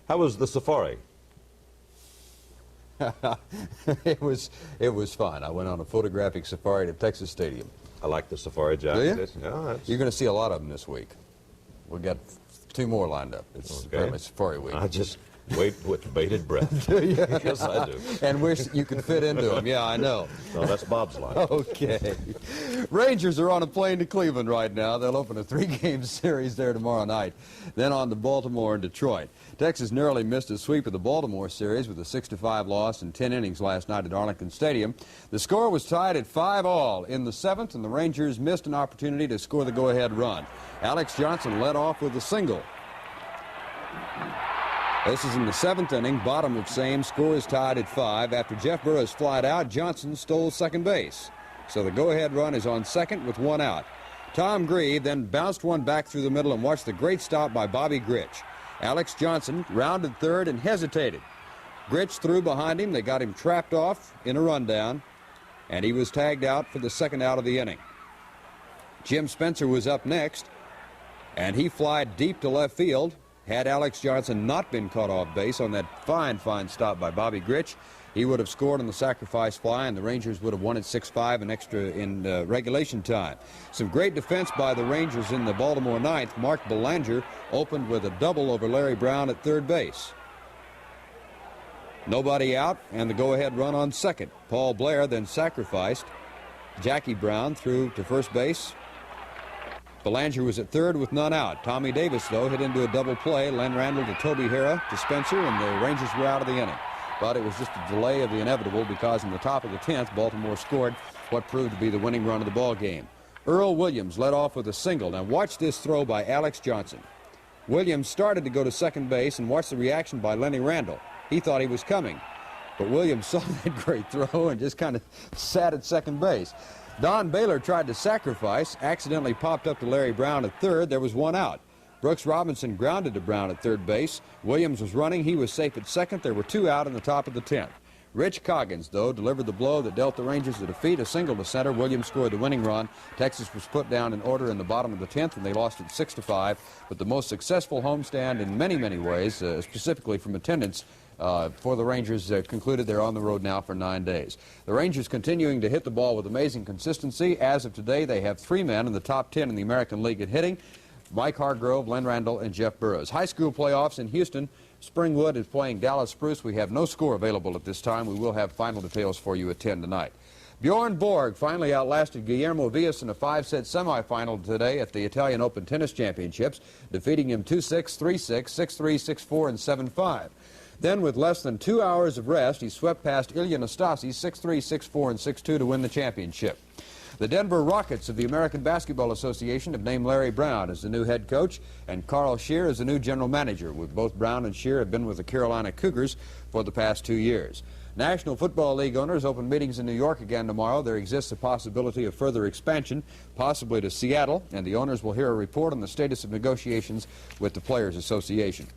How was the safari? It was fun. I went on a photographic safari to Texas Stadium. I like the safari jacket. Do you? Yeah, that's... You're going to see a lot of them this week. We've got 2 more lined up. It's apparently Safari Week. I just wait with bated breath. Do you? Yes, I do. And wish you could fit into them. Yeah, I know. No, that's Bob's line. Okay. Rangers are on a plane to Cleveland right now. They'll open a 3-game series there tomorrow night. Then on to Baltimore and Detroit. Texas narrowly missed a sweep of the Baltimore series with a 6-5 loss in 10 innings last night at Arlington Stadium. The score was tied at 5-all in the 7th, and the Rangers missed an opportunity to score the go-ahead run. Alex Johnson led off with a single. This is in the 7th inning, bottom of same. Score is tied at 5. After Jeff Burris flied out, Johnson stole second base. So the go-ahead run is on second with 1 out. Tom Grieve then bounced one back through the middle and watched the great stop by Bobby Grich. Alex Johnson rounded third and hesitated. Grich threw behind him. They got him trapped off in a rundown, and he was tagged out for the 2nd out of the inning. Jim Spencer was up next, and he flied deep to left field. Had Alex Johnson not been caught off base on that fine stop by Bobby Grich, he would have scored on the sacrifice fly, and the Rangers would have won at 6-5 and extra in regulation time. Some great defense by the Rangers in the Baltimore 9th. Mark Belanger opened with a double over Larry Brown at third base. Nobody out, and the go-ahead run on second. Paul Blair then sacrificed. Jackie Brown threw to first base. Belanger was at third with none out. Tommy Davis, though, hit into a double play. Len Randall to Toby Hara to Spencer, and the Rangers were out of the inning. But it was just a delay of the inevitable, because in the top of the 10th, Baltimore scored what proved to be the winning run of the ball game. Earl Williams led off with a single. Now watch this throw by Alex Johnson. Williams started to go to second base, and watch the reaction by Lenny Randall. He thought he was coming, but Williams saw that great throw and just kind of sat at second base. Don Baylor tried to sacrifice, accidentally popped up to Larry Brown at third. There was 1 out. Brooks Robinson grounded to Brown at third base. Williams was running. He was safe at second. There were 2 out in the top of the 10th. Rich Coggins, though, delivered the blow that dealt the Rangers the defeat. A single to center. Williams scored the winning run. Texas was put down in order in the bottom of the 10th, and they lost it 6-5. But the most successful homestand in many, many ways, specifically from attendance, for the Rangers concluded. They're on the road now for 9 days. The Rangers continuing to hit the ball with amazing consistency. As of today, they have 3 men in the top 10 in the American League at hitting: Mike Hargrove, Len Randall, and Jeff Burroughs. High school playoffs in Houston. Springwood is playing Dallas Spruce. We have no score available at this time. We will have final details for you at 10 tonight. Bjorn Borg finally outlasted Guillermo Villas in a 5-set semifinal today at the Italian Open Tennis Championships, defeating him 2-6, 3-6, 6-3, 6-4, and 7-5. Then, with less than 2 hours of rest, he swept past Ilya Nastasi 6-3, 6-4, and 6-2 to win the championship. The Denver Rockets of the American Basketball Association have named Larry Brown as the new head coach and Carl Scheer as the new general manager. With both Brown and Scheer have been with the Carolina Cougars for the past 2 years. National Football League owners open meetings in New York again tomorrow. There exists a possibility of further expansion, possibly to Seattle, and the owners will hear a report on the status of negotiations with the Players Association.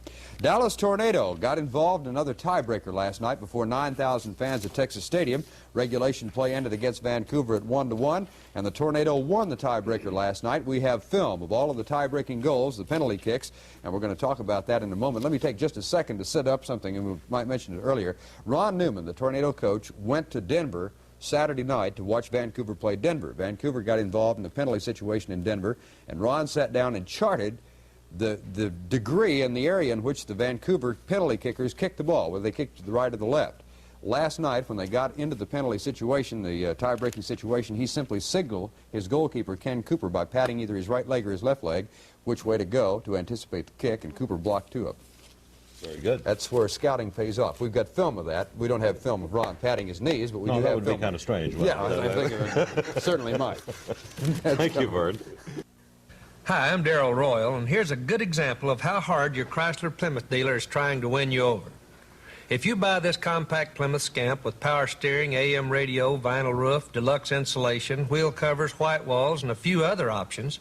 Dallas Tornado got involved in another tiebreaker last night before 9,000 fans at Texas Stadium. Regulation play ended against Vancouver at 1-1, and the Tornado won the tiebreaker last night. We have film of all of the tie-breaking goals, the penalty kicks, and we're going to talk about that in a moment. Let me take just a second to set up something, and we might mention it earlier. Ron Newman, the Tornado coach, went to Denver Saturday night to watch Vancouver play Denver. Vancouver got involved in the penalty situation in Denver, and Ron sat down and charted the degree and the area in which the Vancouver penalty kickers kicked the ball, whether they kicked to the right or the left. Last night, when they got into the penalty situation, the tie-breaking situation, he simply signaled his goalkeeper, Ken Cooper, by patting either his right leg or his left leg, which way to go to anticipate the kick, and Cooper blocked 2 of them. Very good. That's where scouting pays off. We've got film of that. We don't have film of Ron patting his knees, but we do have film. That would be kind of strange. Yeah, I think it certainly might. Thank you, Verne. Hi, I'm Darrell Royal, and here's a good example of how hard your Chrysler Plymouth dealer is trying to win you over. If you buy this compact Plymouth Scamp with power steering, AM radio, vinyl roof, deluxe insulation, wheel covers, white walls, and a few other options,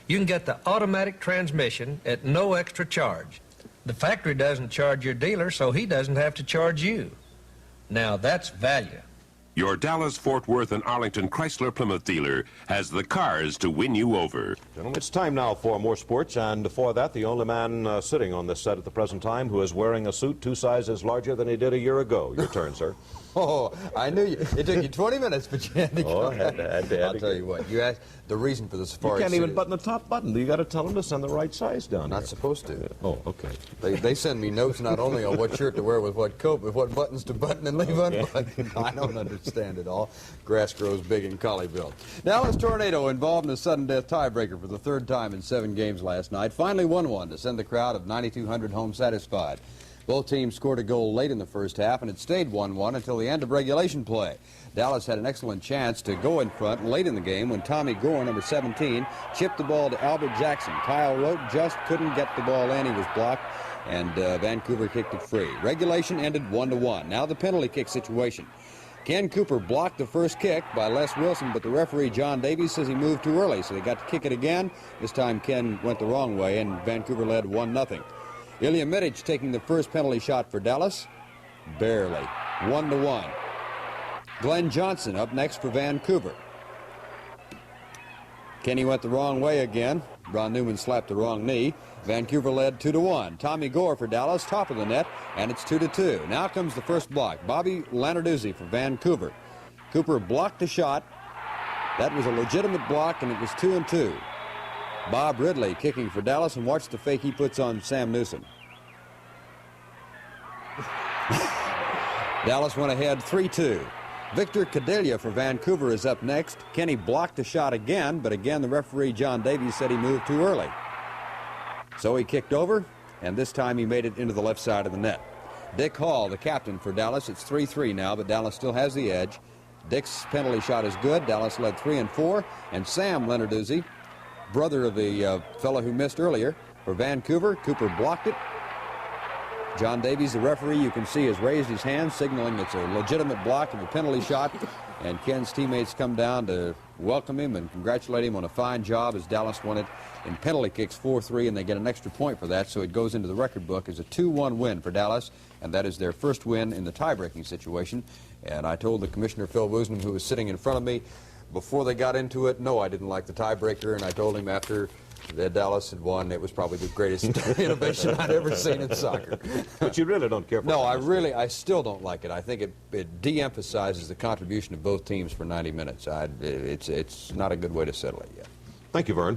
you can get the automatic transmission at no extra charge. The factory doesn't charge your dealer, so he doesn't have to charge you. Now that's value. Your Dallas, Fort Worth, and Arlington Chrysler Plymouth dealer has the cars to win you over. Gentlemen, it's time now for more sports, and for that, the only man sitting on this set at the present time who is wearing a suit 2 sizes larger than he did a year ago. Your turn, sir. Oh, I knew you. It took you 20 minutes, but you had to go. Oh, had to I'll tell you what. You asked the reason for the You safari can't suit even is- button the top button. You got to tell him to send the right size down Not here. supposed to. Oh, okay. They send me notes not only on what shirt to wear with what coat, but what buttons to button and leave unbuttoned. I don't understand it all. Grass grows big in Colleyville. Dallas Tornado involved in a sudden death tiebreaker for the 3rd time in 7 games last night. Finally won one to send the crowd of 9,200 home satisfied. Both teams scored a goal late in the first half, and it stayed 1-1 until the end of regulation play. Dallas had an excellent chance to go in front late in the game when Tommy Gore, number 17, chipped the ball to Albert Jackson. Kyle Rote just couldn't get the ball in. He was blocked, and Vancouver kicked it free. Regulation ended 1-1. Now the penalty kick situation. Ken Cooper blocked the first kick by Les Wilson, but the referee, John Davies, says he moved too early, so they got to kick it again. This time Ken went the wrong way, and Vancouver led 1-0. Ilya Mitic taking the first penalty shot for Dallas. Barely. 1-1. Glenn Johnson up next for Vancouver. Kenny went the wrong way again. Ron Newman slapped the wrong knee. Vancouver led 2-1. Tommy Gore for Dallas, top of the net, and it's 2-2. Now comes the first block. Bobby Lanarduzzi for Vancouver. Cooper blocked the shot. That was a legitimate block, and it was 2-2. Bob Ridley kicking for Dallas, and watch the fake he puts on Sam Newsom. Dallas went ahead 3-2. Victor Cadelia for Vancouver is up next. Kenny blocked the shot again, but again the referee John Davies said he moved too early. So he kicked over, and this time he made it into the left side of the net. Dick Hall, the captain for Dallas. It's 3-3 now, but Dallas still has the edge. Dick's penalty shot is good. Dallas led 3-4, and Sam Lenarduzzi, brother of the fellow who missed earlier, for Vancouver. Cooper blocked it. John Davies, the referee, you can see, has raised his hand, signaling it's a legitimate block of a penalty shot. And Ken's teammates come down to welcome him and congratulate him on a fine job as Dallas won it in penalty kicks 4-3, and they get an extra point for that, so it goes into the record book as a 2-1 win for Dallas, and that is their first win in the tie-breaking situation. And I told the commissioner, Phil Woosnam, who was sitting in front of me, before they got into it, no, I didn't like the tiebreaker, and I told him after that Dallas had won, it was probably the greatest innovation I'd ever seen in soccer. But you really don't care for No, tennis, I still don't like it. I think it de-emphasizes the contribution of both teams for 90 minutes. It's not a good way to settle it yet. Thank you, Verne.